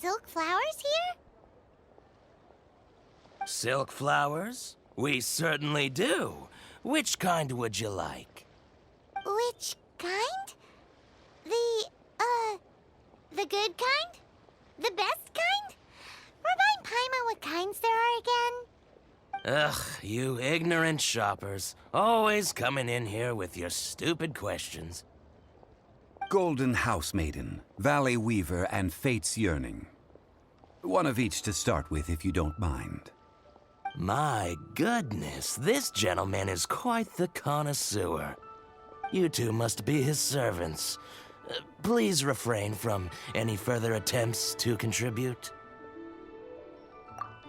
silk flowers here? Silk flowers? We certainly do. Which kind would you like? Which kind? The good kind? The best kind? Remind Paimon what kinds there are again? Ugh, you ignorant shoppers. Always coming in here with your stupid questions. Golden House Maiden, Valley Weaver, and Fate's Yearning. One of each to start with, if you don't mind. My goodness, this gentleman is quite the connoisseur. You two must be his servants. Please refrain from any further attempts to contribute.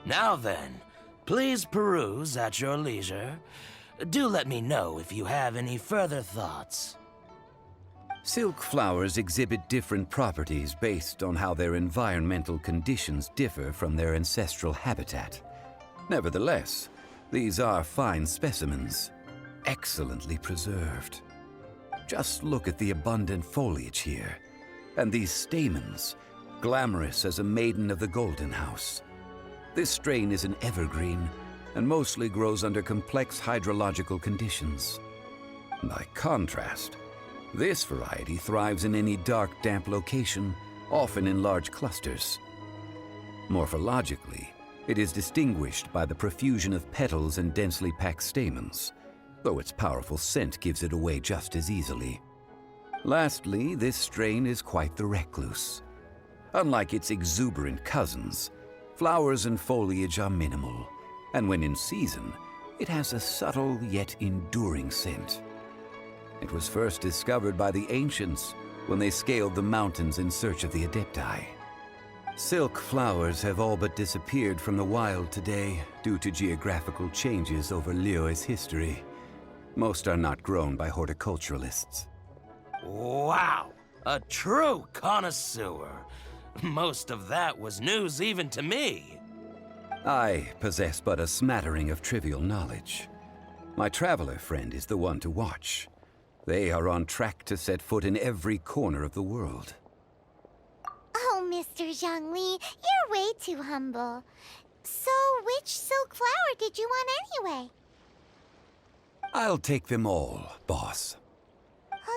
Now then, please peruse at your leisure. Do let me know if you have any further thoughts. Silk flowers exhibit different properties based on how their environmental conditions differ from their ancestral habitat. Nevertheless, these are fine specimens, excellently preserved. Just look at the abundant foliage here, and these stamens, glamorous as a maiden of the Golden House. This strain is an evergreen, and mostly grows under complex hydrological conditions. By contrast, this variety thrives in any dark, damp location, often in large clusters. Morphologically, it is distinguished by the profusion of petals and densely packed stamens, though its powerful scent gives it away just as easily. Lastly, this strain is quite the recluse. Unlike its exuberant cousins, flowers and foliage are minimal, and when in season, it has a subtle yet enduring scent. It was first discovered by the ancients when they scaled the mountains in search of the Adepti. Silk flowers have all but disappeared from the wild today due to geographical changes over Liyue's history. Most are not grown by horticulturalists. Wow! A true connoisseur. Most of that was news even to me. I possess but a smattering of trivial knowledge. My traveler friend is the one to watch. They are on track to set foot in every corner of the world. Oh, Mr. Zhongli, you're way too humble. So, which silk flower did you want anyway? I'll take them all, boss.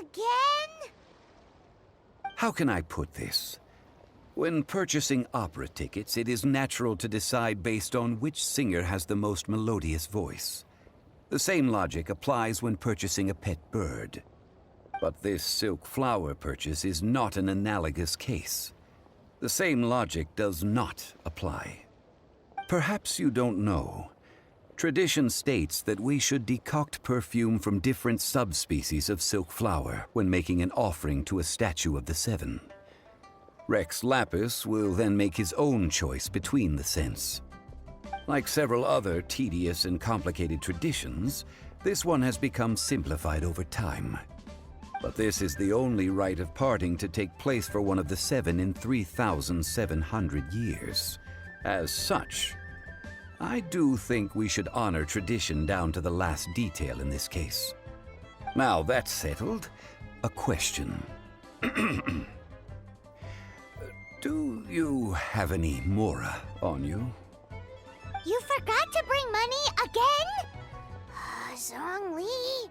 Again? How can I put this? When purchasing opera tickets, it is natural to decide based on which singer has the most melodious voice. The same logic applies when purchasing a pet bird. But this silk flower purchase is not an analogous case. The same logic does not apply. Perhaps you don't know. Tradition states that we should decoct perfume from different subspecies of silk flower when making an offering to a statue of the Seven. Rex Lapis will then make his own choice between the scents. Like several other tedious and complicated traditions, this one has become simplified over time. But this is the only rite of parting to take place for one of the Seven in 3,700 years. As such, I do think we should honor tradition down to the last detail in this case. Now that's settled, a question. Do you have any Mora on you? You forgot to bring money again? Zhongli.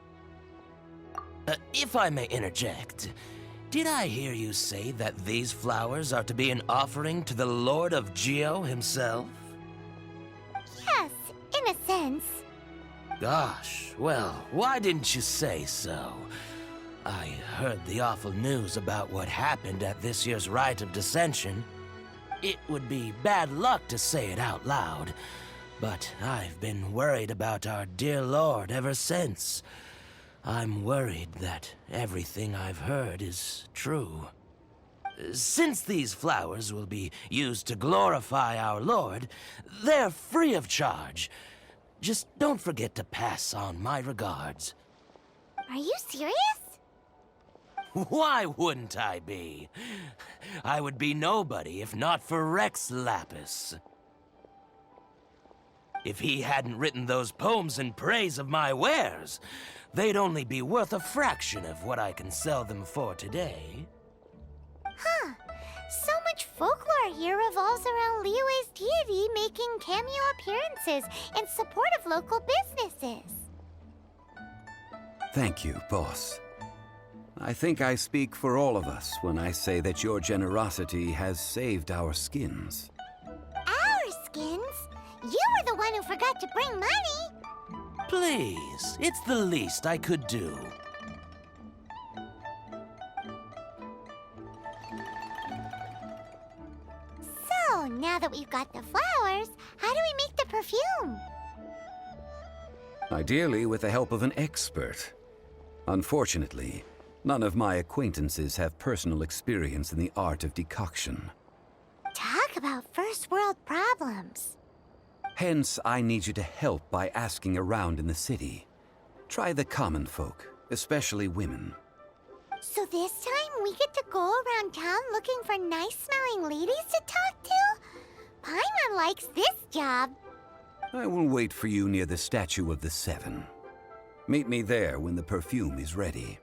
If I may interject, did I hear you say that these flowers are to be an offering to the Lord of Geo himself? Yes, in a sense. Gosh, well, why didn't you say so? I heard the awful news about what happened at this year's Rite of Dissension. It would be bad luck to say it out loud, but I've been worried about our dear Lord ever since. I'm worried that everything I've heard is true. Since these flowers will be used to glorify our Lord, they're free of charge. Just don't forget to pass on my regards. Are you serious? Why wouldn't I be? I would be nobody if not for Rex Lapis. If he hadn't written those poems in praise of my wares, they'd only be worth a fraction of what I can sell them for today. Huh. So much Folklore here revolves around Liyue's deity making cameo appearances in support of local businesses. Thank you, boss. I think I speak for all of us when I say that your generosity has saved our skins. Our skins? You were the one who forgot to bring money. Please, it's the least I could do. So, now that we've got the flowers, how do we make the perfume? Ideally with the help of an expert. Unfortunately, none of my acquaintances have personal experience in the art of decoction. Talk about first world problems. Hence, I need you to help by asking around in the city. Try the common folk, especially women. So this time we get to go around town looking for nice-smelling ladies to talk to? Paimon likes this job. I will wait for you near the Statue of the Seven. Meet me there when the perfume is ready.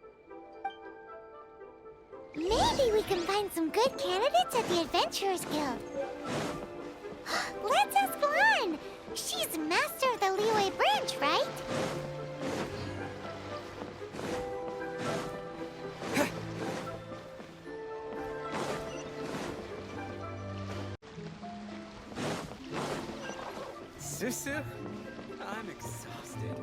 Maybe we can find some good candidates at the Adventurers Guild. Let's ask Lan. She's master of the Liyue branch, right? Susu? I'm exhausted.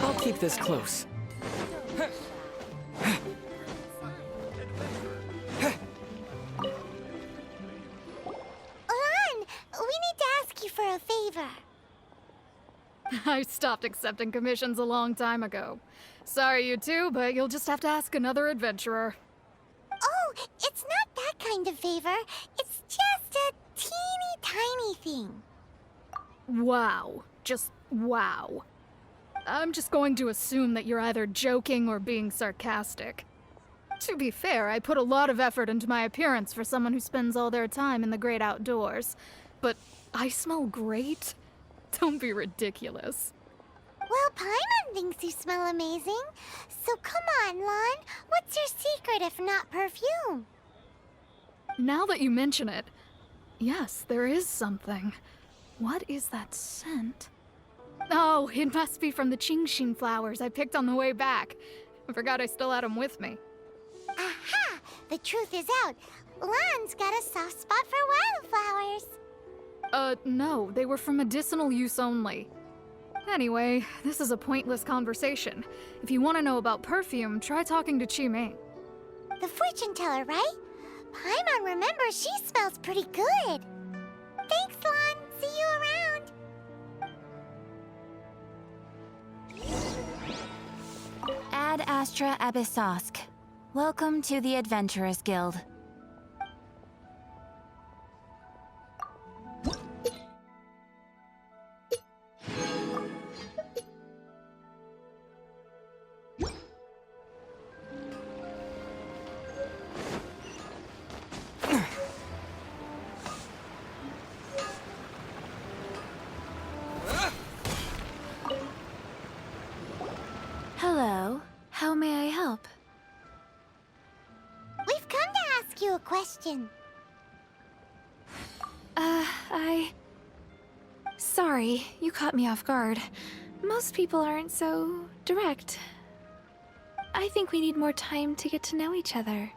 I'll keep this close. Lan, we need to ask you for a favor. I stopped accepting commissions a long time ago. Sorry, you two, but you'll just have to ask another adventurer. Oh, it's not that kind of favor. It's just a teeny tiny thing. Wow. Just wow. I'm just going to assume that you're either joking or being sarcastic. To be fair, I put a lot of effort into my appearance for someone who spends all their time in the great outdoors. But I smell great? Don't be ridiculous. Well, Paimon thinks you smell amazing. So come on, Lan. What's your secret if not perfume? Now that you mention it, yes, there is something. What is that scent? Oh, it must be from the Genshin flowers I picked on the way back. I forgot I still had them with me. Aha! The truth is out. Lan's got a soft spot for wildflowers. No, they were for medicinal use only. Anyway, this is a pointless conversation. If you want to know about perfume, try talking to Qimei. The fortune teller, right? Paimon remembers she smells pretty good. Thanks, Lan. See you around. Ad Astra Abyssosk. Welcome to the Adventurers Guild. Hello. How may I help? We've come to ask you a question. Sorry, you caught me off guard. Most people aren't so direct. I think we need more time to get to know each other.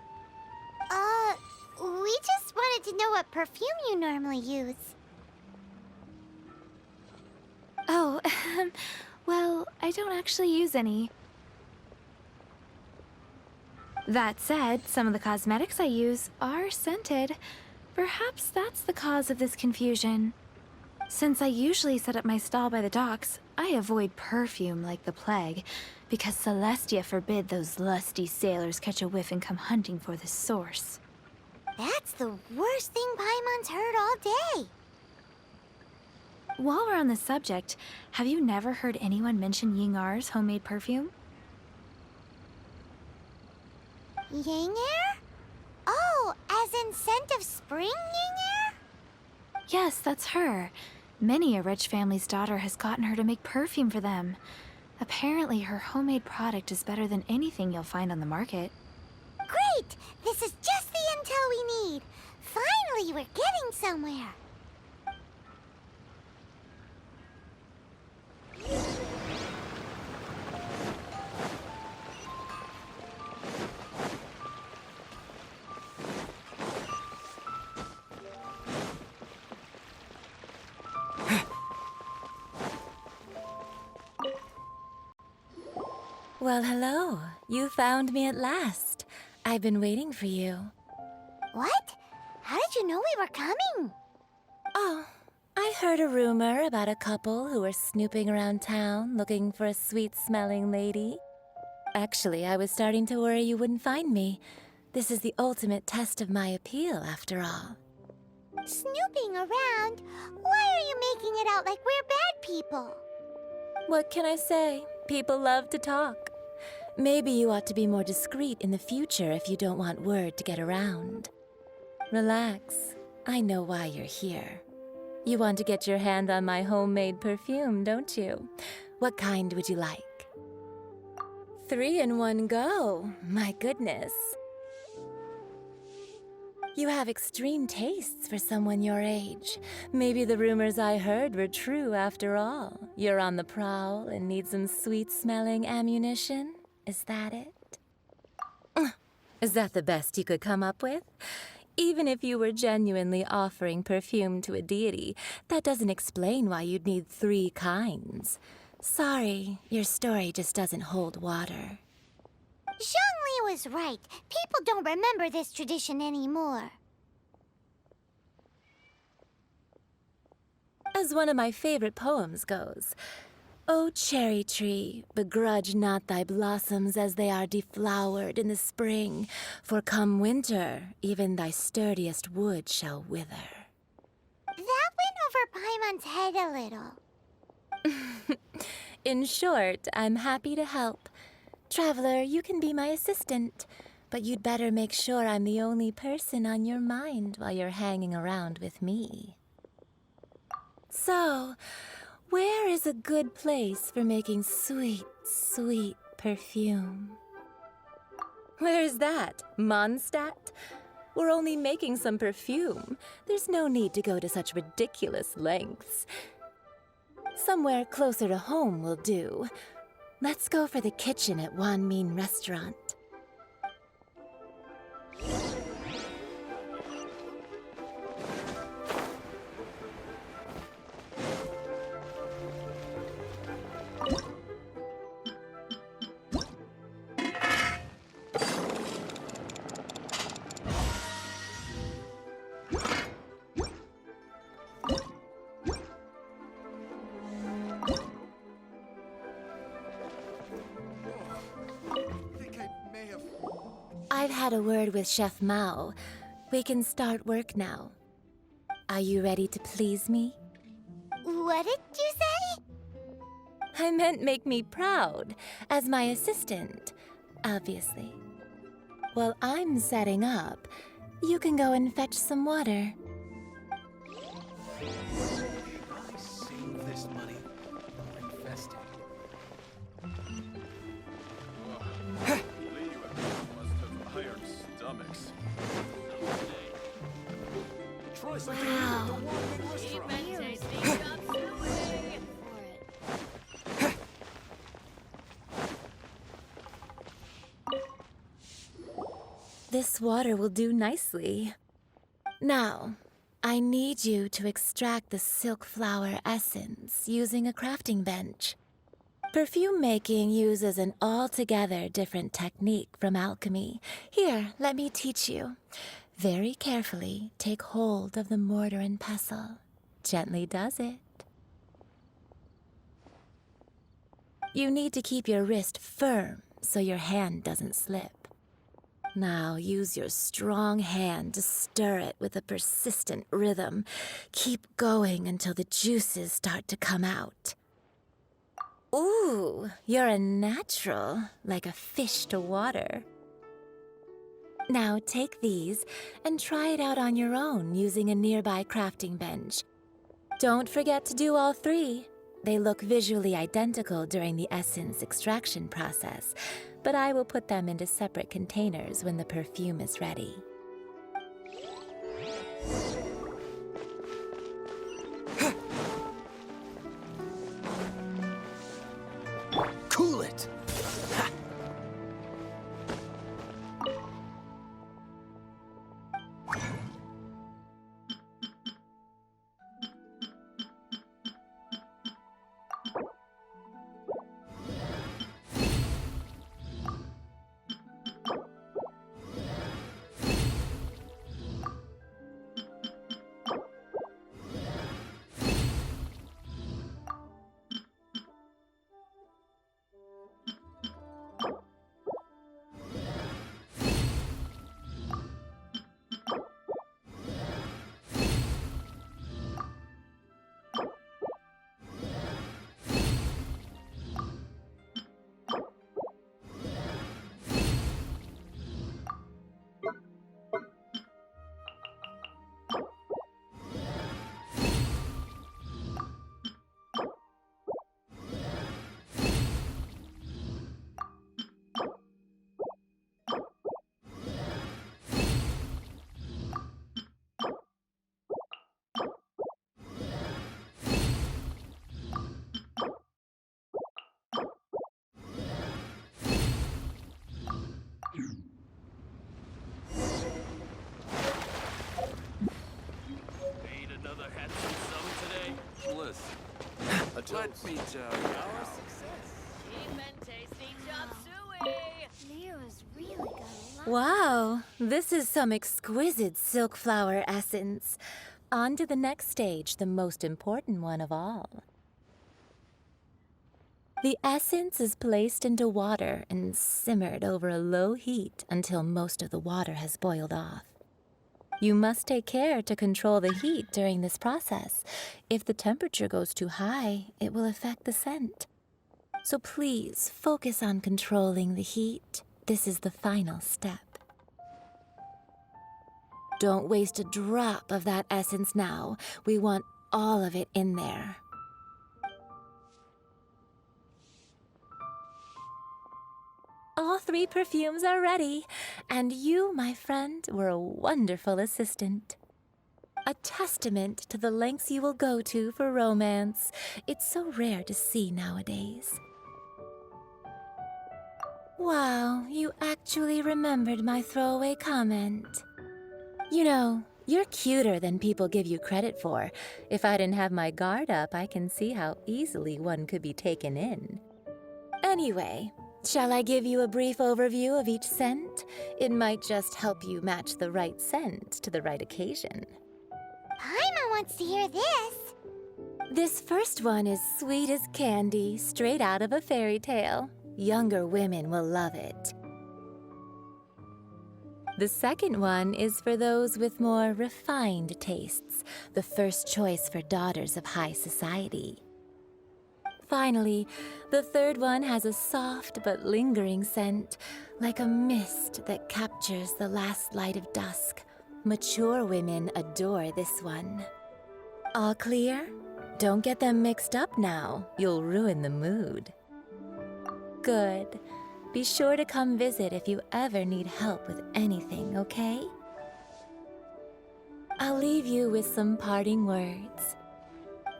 We just wanted to know what perfume you normally use. Oh, well, I don't actually use any. That said, some of the cosmetics I use are scented. Perhaps that's the cause of this confusion. Since I usually set up my stall by the docks, I avoid perfume like the plague, because Celestia forbid those lusty sailors catch a whiff and come hunting for the source. That's the worst thing Paimon's heard all day. While we're on the subject, have you never heard anyone mention Yingar's homemade perfume? Ying air? Oh, as in scent of spring ying air? Yes, that's her. Many a rich family's daughter has gotten her to make perfume for them. Apparently, her homemade product is better than anything you'll find on the market. Great! This is just the intel we need. Finally, we're getting somewhere. Well, hello. You found me at last. I've been waiting for you. What? How did you know we were coming? Oh, I heard a rumor about a couple who were snooping around town looking for a sweet-smelling lady. Actually, I was starting to worry you wouldn't find me. This is the ultimate test of my appeal, after all. Snooping around? Why are you making it out like we're bad people? What can I say? People love to talk. Maybe you ought to be more discreet in the future if you don't want word to get around. Relax. I know why you're here. You want to get your hand on my homemade perfume, don't you? What kind would you like? 3 in one go. My goodness. You have extreme tastes for someone your age. Maybe the rumors I heard were true after all. You're on the prowl and need some sweet-smelling ammunition? Is that it? Is that the best you could come up with? Even if you were genuinely offering perfume to a deity, that doesn't explain why you'd need 3 kinds. Sorry, your story just doesn't hold water. Zhongli was right. People don't remember this tradition anymore. As one of my favorite poems goes, O cherry tree, begrudge not thy blossoms as they are deflowered in the spring, for come winter, even thy sturdiest wood shall wither. That went over Paimon's head a little. In short, I'm happy to help. Traveler, you can be my assistant, but you'd better make sure I'm the only person on your mind while you're hanging around with me. So, where is a good place for making sweet, sweet perfume? Where's that? Mondstadt? We're only making some perfume. There's no need to go to such ridiculous lengths. Somewhere closer to home will do. Let's go for the kitchen at Wan Min Restaurant. I've had a word with Chef Mao. We can start work now. Are you ready to please me? What did you say? I meant make me proud, as my assistant, obviously. While I'm setting up, you can go and fetch some water. I save this money or invest it? Must have iron stomachs. Try something new at the Wong restaurant. This water will do nicely. Now, I need you to extract the silk flower essence using a crafting bench. Perfume making uses an altogether different technique from alchemy. Here, let me teach you. Very carefully, take hold of the mortar and pestle. Gently does it. You need to keep your wrist firm so your hand doesn't slip. Now use your strong hand to stir it with a persistent rhythm. Keep going until the juices start to come out. Ooh, you're a natural, like a fish to water. Now take these and try it out on your own using a nearby crafting bench. Don't forget to do all three. They look visually identical during the essence extraction process, but I will put them into separate containers when the perfume is ready. Cool it! Ain't another handsome sum today? Listen, let me tell you. Our success. Lyra's really gonna love Wow, this is some exquisite silk flower essence. On to the next stage, the most important one of all. The essence is placed into water and simmered over a low heat until most of the water has boiled off. You must take care to control the heat during this process. If the temperature goes too high, it will affect the scent. So please focus on controlling the heat. This is the final step. Don't waste a drop of that essence now. We want all of it in there. All three perfumes are ready, and you, my friend, were a wonderful assistant. A testament to the lengths you will go to for romance. It's so rare to see nowadays. Wow, you actually remembered my throwaway comment. You know, you're cuter than people give you credit for. If I didn't have my guard up, I can see how easily one could be taken in. Anyway, shall I give you a brief overview of each scent? It might just help you match the right scent to the right occasion. Paimon wants to hear this. This first one is sweet as candy, straight out of a fairy tale. Younger women will love it. The second one is for those with more refined tastes, the first choice for daughters of high society. Finally, the third one has a soft but lingering scent, like a mist that captures the last light of dusk. Mature women adore this one. All clear? Don't get them mixed up now. You'll ruin the mood. Good. Be sure to come visit if you ever need help with anything, okay? I'll leave you with some parting words.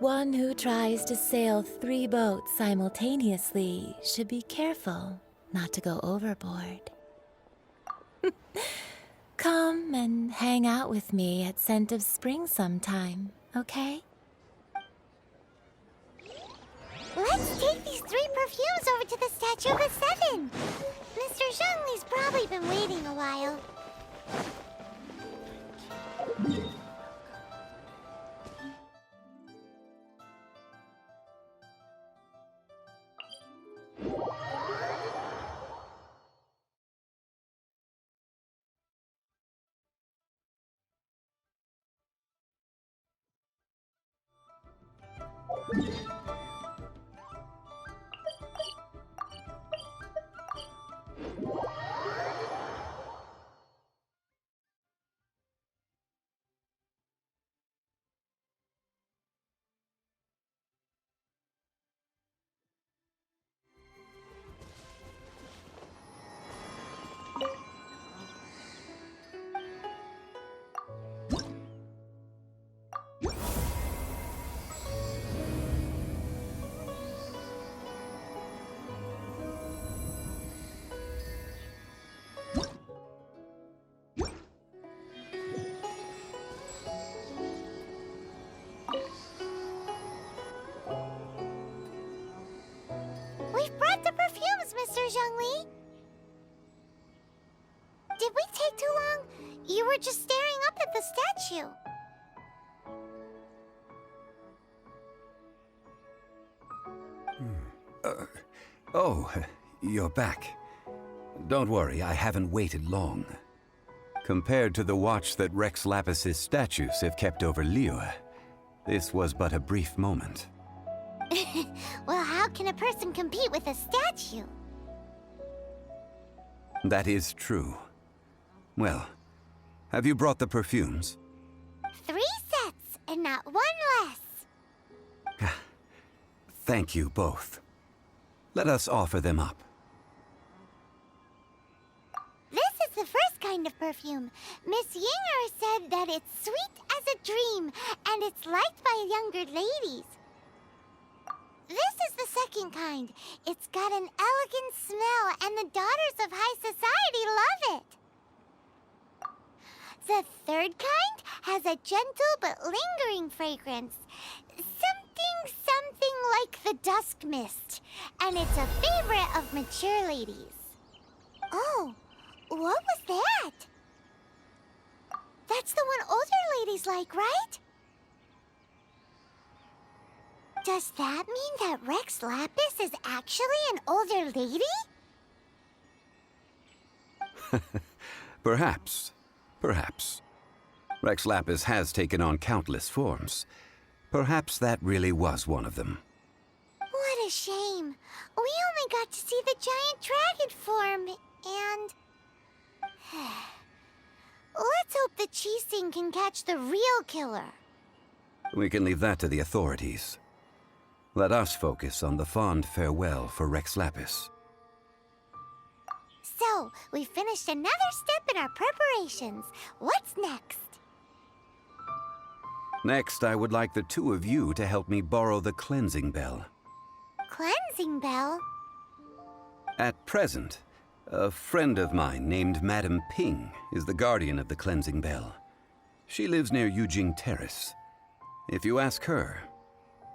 One who tries to sail 3 boats simultaneously should be careful not to go overboard. Come and hang out with me at Scent of Spring sometime, okay? Let's take these 3 perfumes over to the Statue of the Seven. Mr. Zhongli's probably been waiting a while. You were just staring up at the statue. Oh, you're back. Don't worry, I haven't waited long. Compared to the watch that Rex Lapis's statues have kept over Liyue, this was but a brief moment. Well, how can a person compete with a statue? That is true. Well, have you brought the perfumes? 3 sets, and not 1 less. Thank you both. Let us offer them up. This is the first kind of perfume. Miss Yinger said that it's sweet as a dream, and it's liked by younger ladies. This is the second kind. It's got an elegant smell, and the daughters of high society love it. The third kind has a gentle but lingering fragrance. Something like the dusk mist. And it's a favorite of mature ladies. Oh, what was that? That's the one older ladies like, right? Does that mean that Rex Lapis is actually an older lady? Perhaps. Perhaps. Rex Lapis has taken on countless forms. Perhaps that really was one of them. What a shame. We only got to see the giant dragon form, and... Let's hope the Qixing can catch the real killer. We can leave that to the authorities. Let us focus on the fond farewell for Rex Lapis. So, we finished another step in our preparations. What's next? Next, I would like the two of you to help me borrow the cleansing bell. Cleansing bell? At present, a friend of mine named Madame Ping is the guardian of the cleansing bell. She lives near Yujing Terrace. If you ask her,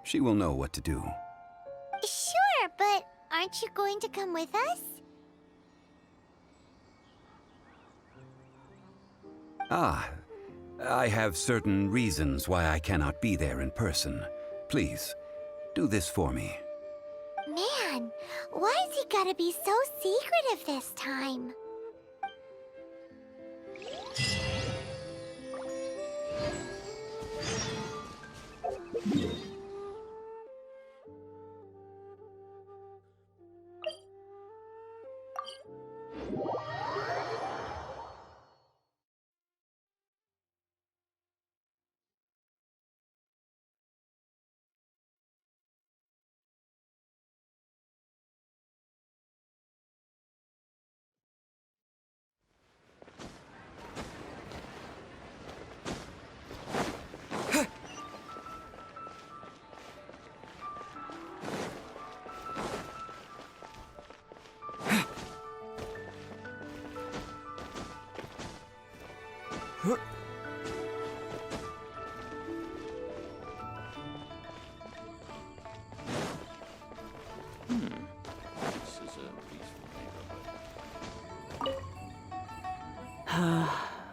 she will know what to do. Sure, but aren't you going to come with us? Ah, I have certain reasons why I cannot be there in person. Please, do this for me. Man, why's he gotta be so secretive this time? This is a peaceful neighborhood.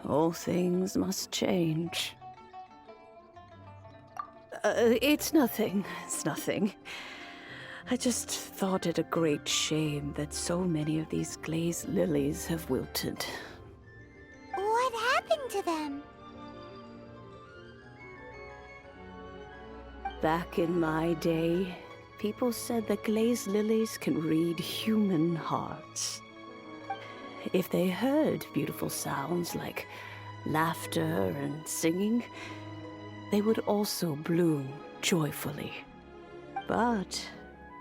All things must change. It's nothing. It's nothing. I just thought it a great shame that so many of these glazed lilies have wilted. What happened to them? Back in my day, people said that glazed lilies can read human hearts. If they heard beautiful sounds like laughter and singing, they would also bloom joyfully. But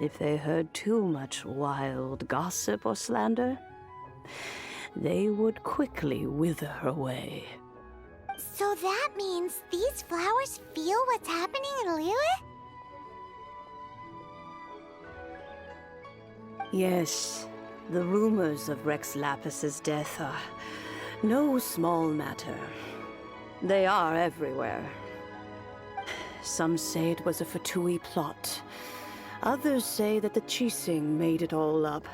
if they heard too much wild gossip or slander, they would quickly wither away. So that means these flowers feel what's happening in Liyue? Yes, the rumors of Rex Lapis's death are no small matter. They are everywhere. Some say it was a Fatui plot. Others say that the Qixing made it all up.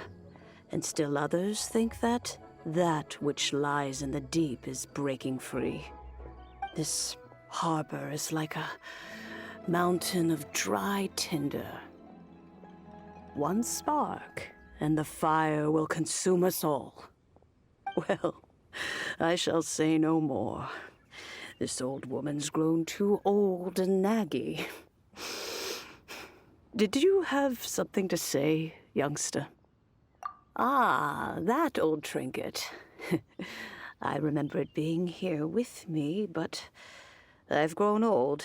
And still others think that That which lies in the deep is breaking free. This harbor is like a mountain of dry tinder. One spark, and the fire will consume us all. Well, I shall say no more. This old woman's grown too old and naggy. Did you have something to say, youngster? Ah, that old trinket. I remember it being here with me, but I've grown old.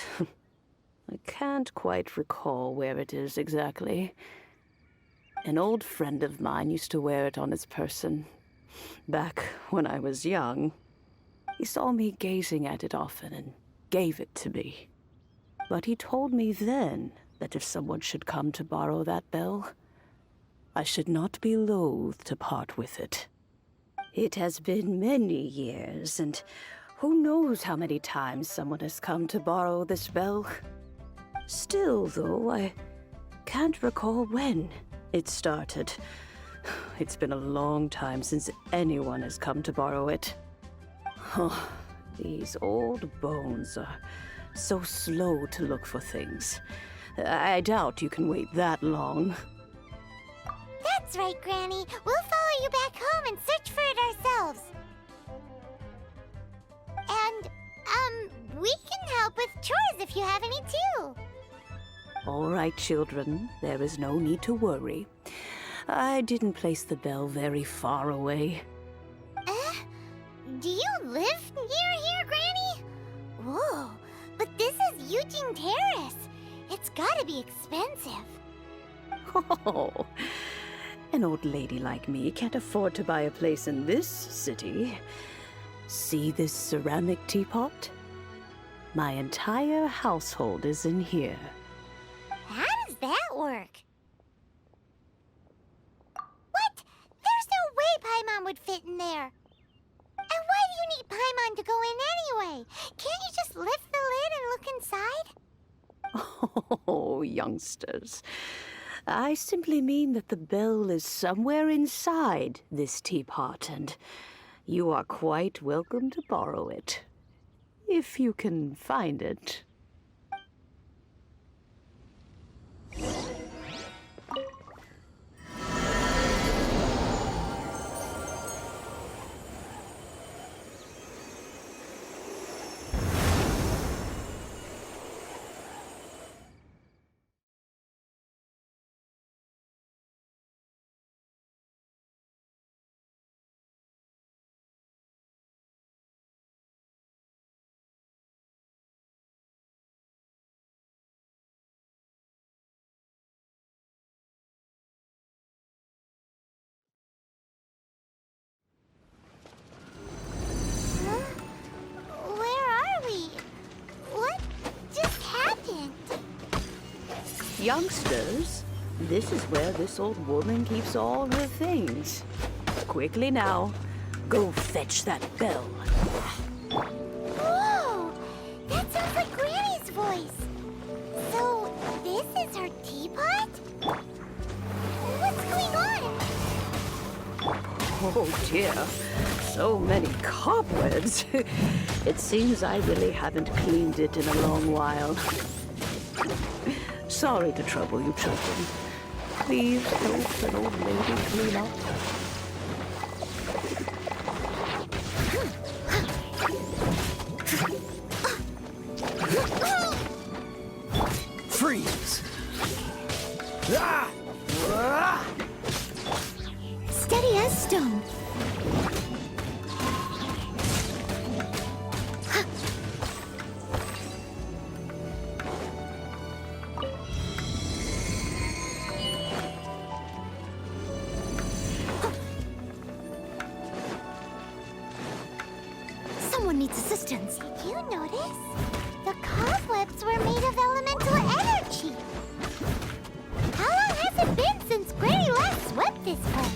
I can't quite recall where it is exactly. An old friend of mine used to wear it on his person, back when I was young. He saw me gazing at it often and gave it to me. But he told me then that if someone should come to borrow that bell, I should not be loath to part with it. It has been many years, and who knows how many times someone has come to borrow this bell. Still, though, I can't recall when it started. It's been a long time since anyone has come to borrow it. Oh, these old bones are so slow to look for things. I doubt you can wait that long. That's right, Granny. We'll follow you back home and search for it ourselves. And, we can help with chores if you have any too. All right, children. There is no need to worry. I didn't place the bell very far away. Do you live near here, Granny? Whoa, but this is Eugene Terrace. It's gotta be expensive. Oh, an old lady like me can't afford to buy a place in this city. See this ceramic teapot? My entire household is in here. How does that work? What? There's no way Paimon would fit in there. And why do you need Paimon to go in anyway? Can't you just lift the lid and look inside? Oh, youngsters. I simply mean that the bell is somewhere inside this teapot, and you are quite welcome to borrow it. If you can find it. Where are we? What just happened? Youngsters, this is where this old woman keeps all her things. Quickly now, go fetch that bell. Whoa! That sounds like Granny's voice. So, this is her teapot? What's going on? Oh dear, so many cobwebs. It seems I really haven't cleaned it in a long while. Sorry to trouble you, children. Please help an old lady clean up. Freeze! Ah! Ah! Steady as stone. Someone needs assistance. Did you notice? The cobwebs were made of elemental energy. How long has it been since Granny last swept this place?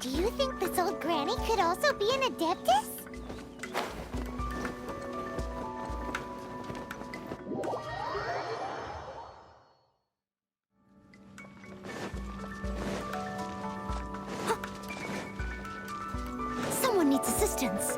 Do you think this old granny could also be an adeptus? Someone needs assistance.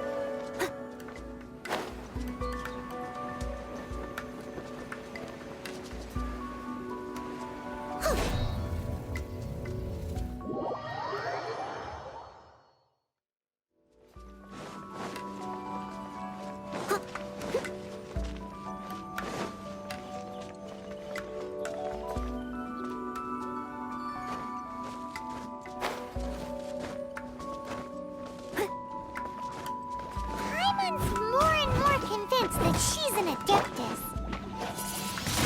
Paimon's more and more convinced that she's an adeptus.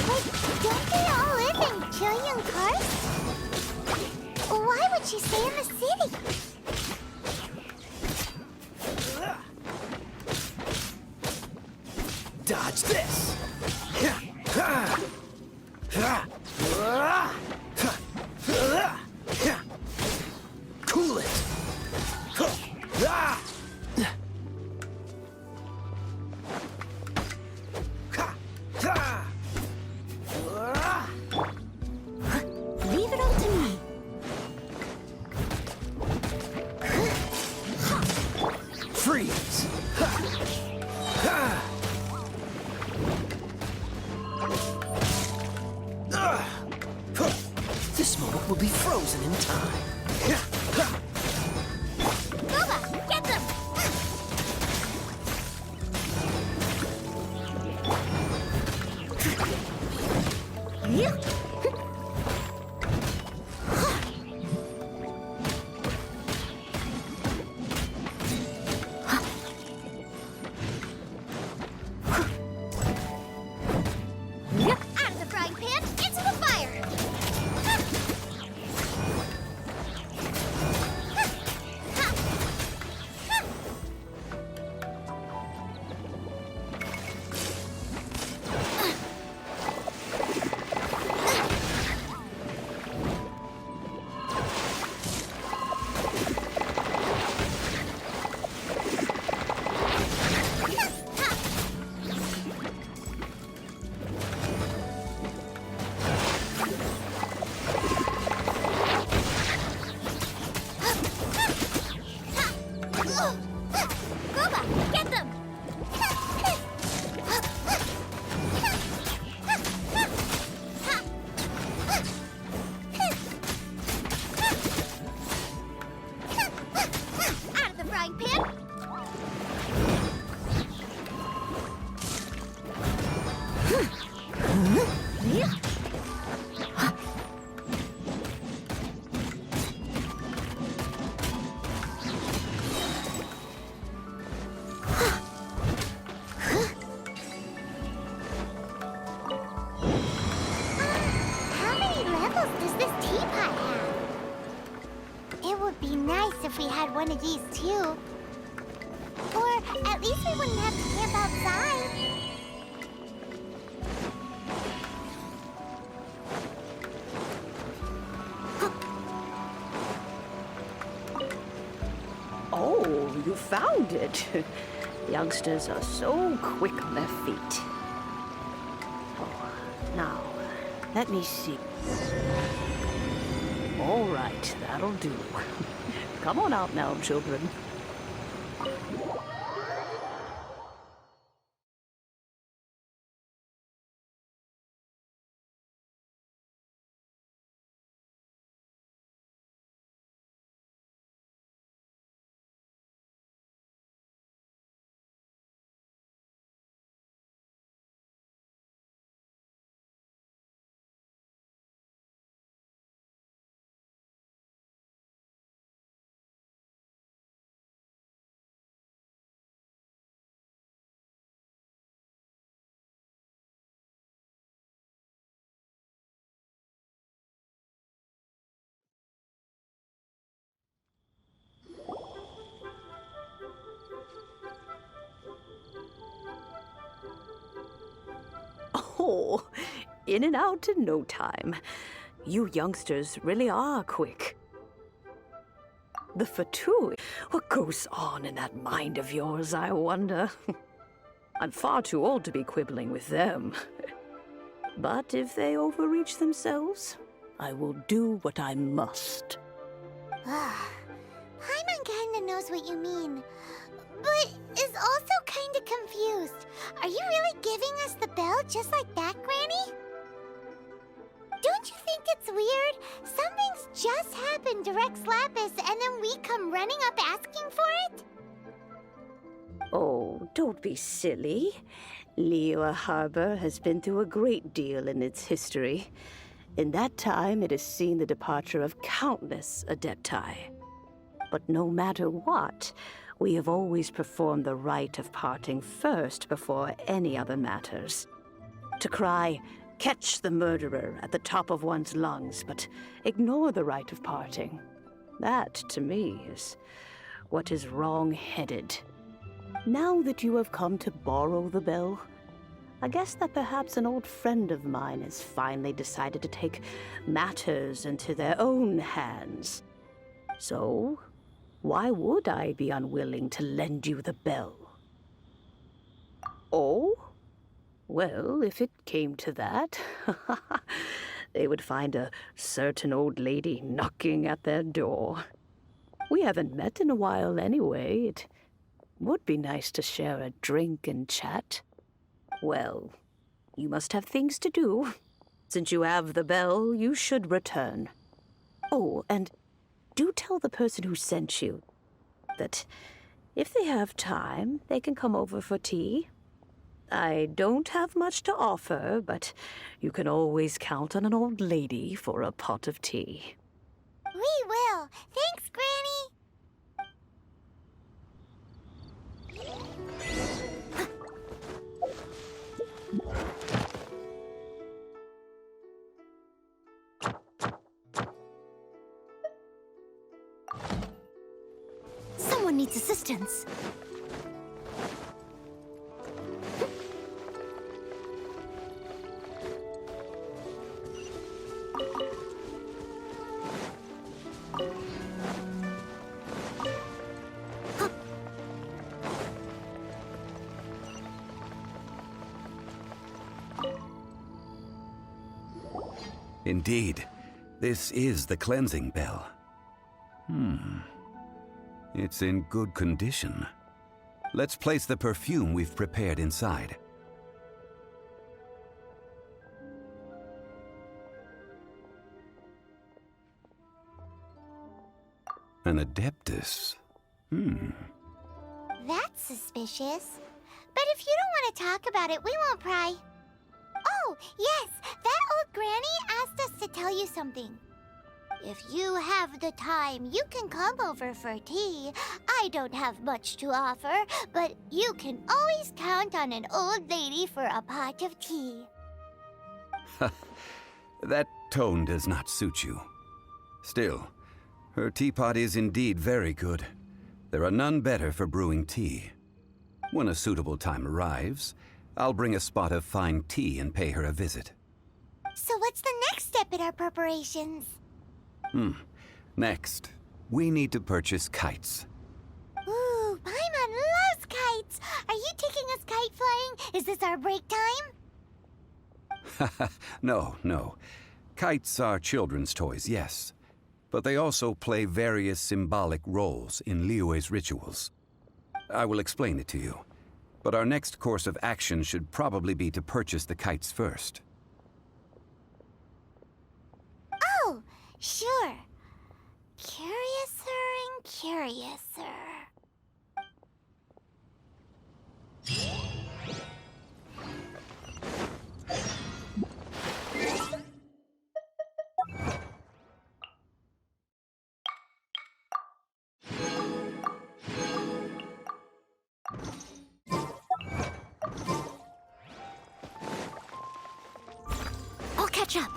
But don't they all live in Julian Karst? Why would she stay in the city? Dodge this! Cool it! Leave it all to me. Freeze! This moment will be frozen in time. Boba, get them! Out of the frying pan, into the fire! Boba, get them! Out of the frying pan! How many levels does this teapot have? It would be nice if we had one of these too. Or at least we wouldn't have to camp outside. Oh, you found it. Youngsters are so quick on their feet. Oh, now, let me see. All right, that'll do. Come on out now, children. Oh, in and out in no time. You youngsters really are quick. The Fatui? What goes on in that mind of yours, I wonder? I'm far too old to be quibbling with them. But if they overreach themselves, I will do what I must. Paimon kinda knows what you mean, but is also kinda confused. Are you really giving us the bell just like that, Granny? Don't you think it's weird? Something's just happened to Rex Lapis and then we come running up asking for it? Oh, don't be silly. Liyue Harbor has been through a great deal in its history. In that time, it has seen the departure of countless Adepti. But no matter what, we have always performed the rite of parting first before any other matters. To cry, "Catch the murderer," at the top of one's lungs, but ignore the rite of parting. That, to me, is what is wrong-headed. Now that you have come to borrow the bell, I guess that perhaps an old friend of mine has finally decided to take matters into their own hands. So, why would I be unwilling to lend you the bell? Oh? Well, if it came to that, they would find a certain old lady knocking at their door. We haven't met in a while anyway. It would be nice to share a drink and chat. Well, you must have things to do. Since you have the bell, you should return. Oh, and do tell the person who sent you that if they have time, they can come over for tea. I don't have much to offer, but you can always count on an old lady for a pot of tea. We will. Thanks, Granny. Someone needs assistance. Indeed, this is the cleansing bell. It's in good condition. Let's place the perfume we've prepared inside. An Adeptus. That's suspicious. But if you don't want to talk about it, we won't pry. Oh, yes, that old granny asked us to tell you something. If you have the time, you can come over for tea. I don't have much to offer, but you can always count on an old lady for a pot of tea. That tone does not suit you. Still, her teapot is indeed very good. There are none better for brewing tea. When a suitable time arrives, I'll bring a spot of fine tea and pay her a visit. So what's the next step in our preparations? Next, we need to purchase kites. Ooh, Paimon loves kites! Are you taking us kite flying? Is this our break time? No. Kites are children's toys, yes. But they also play various symbolic roles in Liyue's rituals. I will explain it to you. But our next course of action should probably be to purchase the kites first. Oh, sure. Curiouser and curiouser. I'll catch up.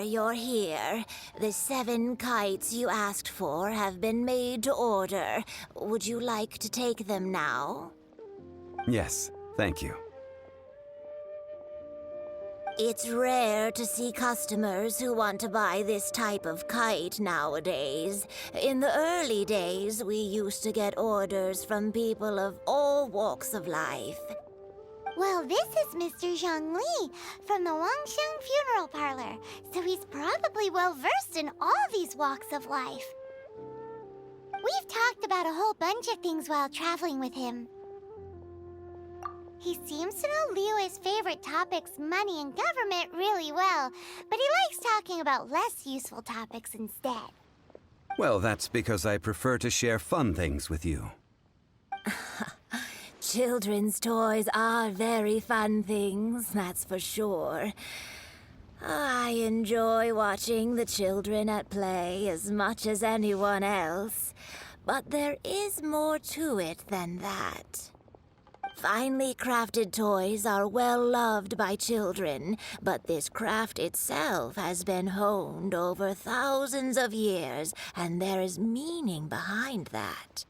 you're here. The 7 kites you asked for have been made to order. Would you like to take them now? Yes, thank you. It's rare to see customers who want to buy this type of kite nowadays. In the early days, we used to get orders from people of all walks of life. Well, this is Mr. Zhongli from the Wangsheng Funeral Parlor, so he's probably well-versed in all these walks of life. We've talked about a whole bunch of things while traveling with him. He seems to know Liyue's favorite topics, money and government, really well, but he likes talking about less useful topics instead. Well, that's because I prefer to share fun things with you. Children's toys are very fun things, that's for sure. I enjoy watching the children at play as much as anyone else, but there is more to it than that. Finely crafted toys are well loved by children, but this craft itself has been honed over thousands of years, and there is meaning behind that.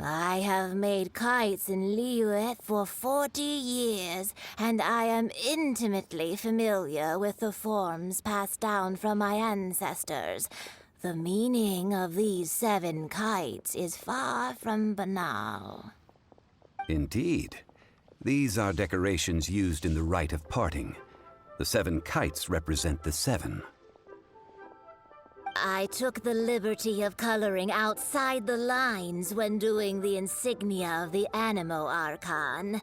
I have made kites in Liyue for 40 years, and I am intimately familiar with the forms passed down from my ancestors. The meaning of these 7 kites is far from banal. Indeed. These are decorations used in the rite of parting. The 7 kites represent the 7. I took the liberty of coloring outside the lines when doing the insignia of the Animo Archon.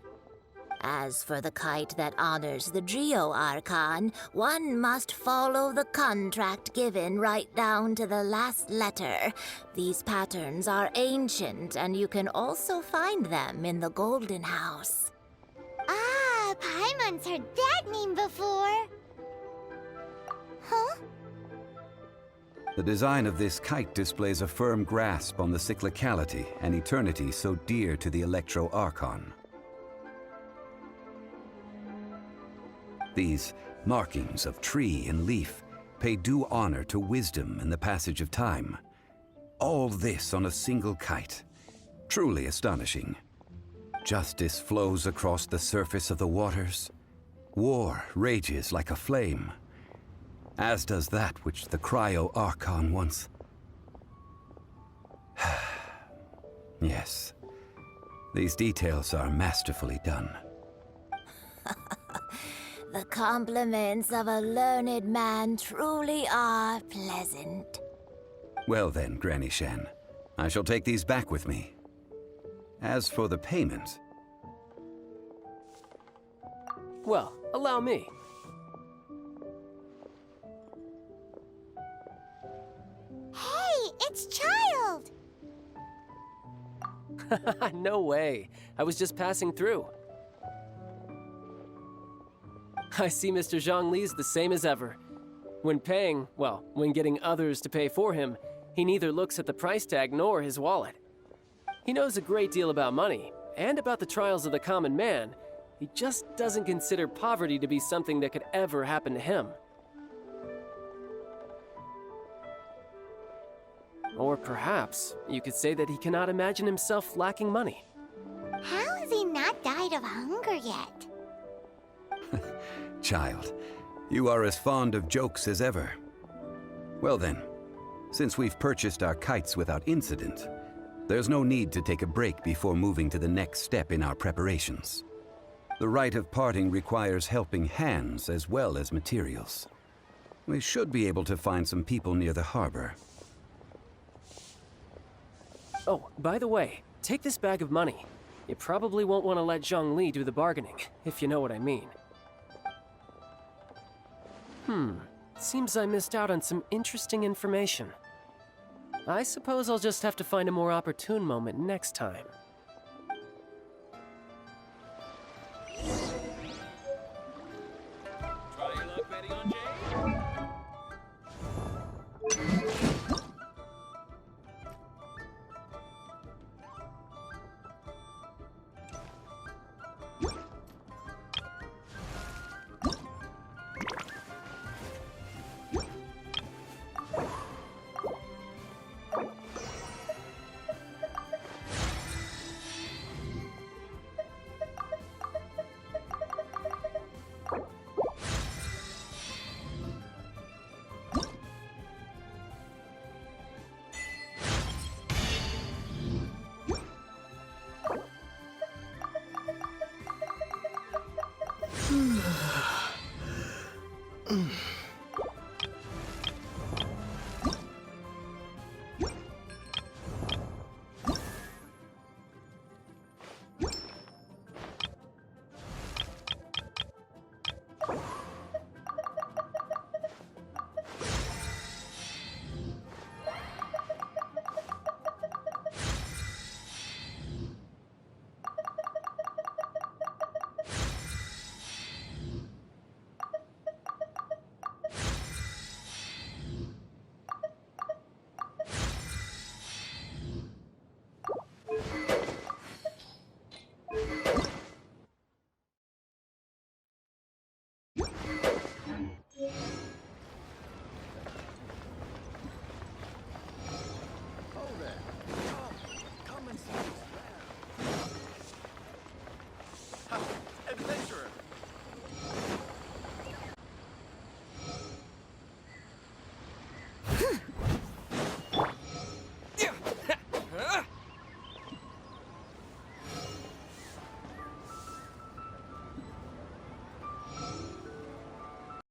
As for the kite that honors the Geo Archon, one must follow the contract given right down to the last letter. These patterns are ancient, and you can also find them in the Golden House. Ah, Paimon's heard that name before. Huh? The design of this kite displays a firm grasp on the cyclicality and eternity so dear to the Electro Archon. These markings of tree and leaf pay due honor to wisdom and the passage of time. All this on a single kite. Truly astonishing. Justice flows across the surface of the waters. War rages like a flame. As does that which the Cryo Archon once... Yes. These details are masterfully done. The compliments of a learned man truly are pleasant. Well then, Granny Shan, I shall take these back with me. As for the payment... Well, allow me. Hey, it's Child! No way. I was just passing through. I see Mr. Zhongli's the same as ever. When paying, well, when getting others to pay for him, he neither looks at the price tag nor his wallet. He knows a great deal about money, and about the trials of the common man. He just doesn't consider poverty to be something that could ever happen to him. Or perhaps you could say that he cannot imagine himself lacking money. How has he not died of hunger yet? Child, you are as fond of jokes as ever. Well then, since we've purchased our kites without incident, there's no need to take a break before moving to the next step in our preparations. The rite of parting requires helping hands as well as materials. We should be able to find some people near the harbor. Oh, by the way, take this bag of money. You probably won't want to let Zhongli do the bargaining, if you know what I mean. Seems I missed out on some interesting information. I suppose I'll just have to find a more opportune moment next time. Try your luck betting on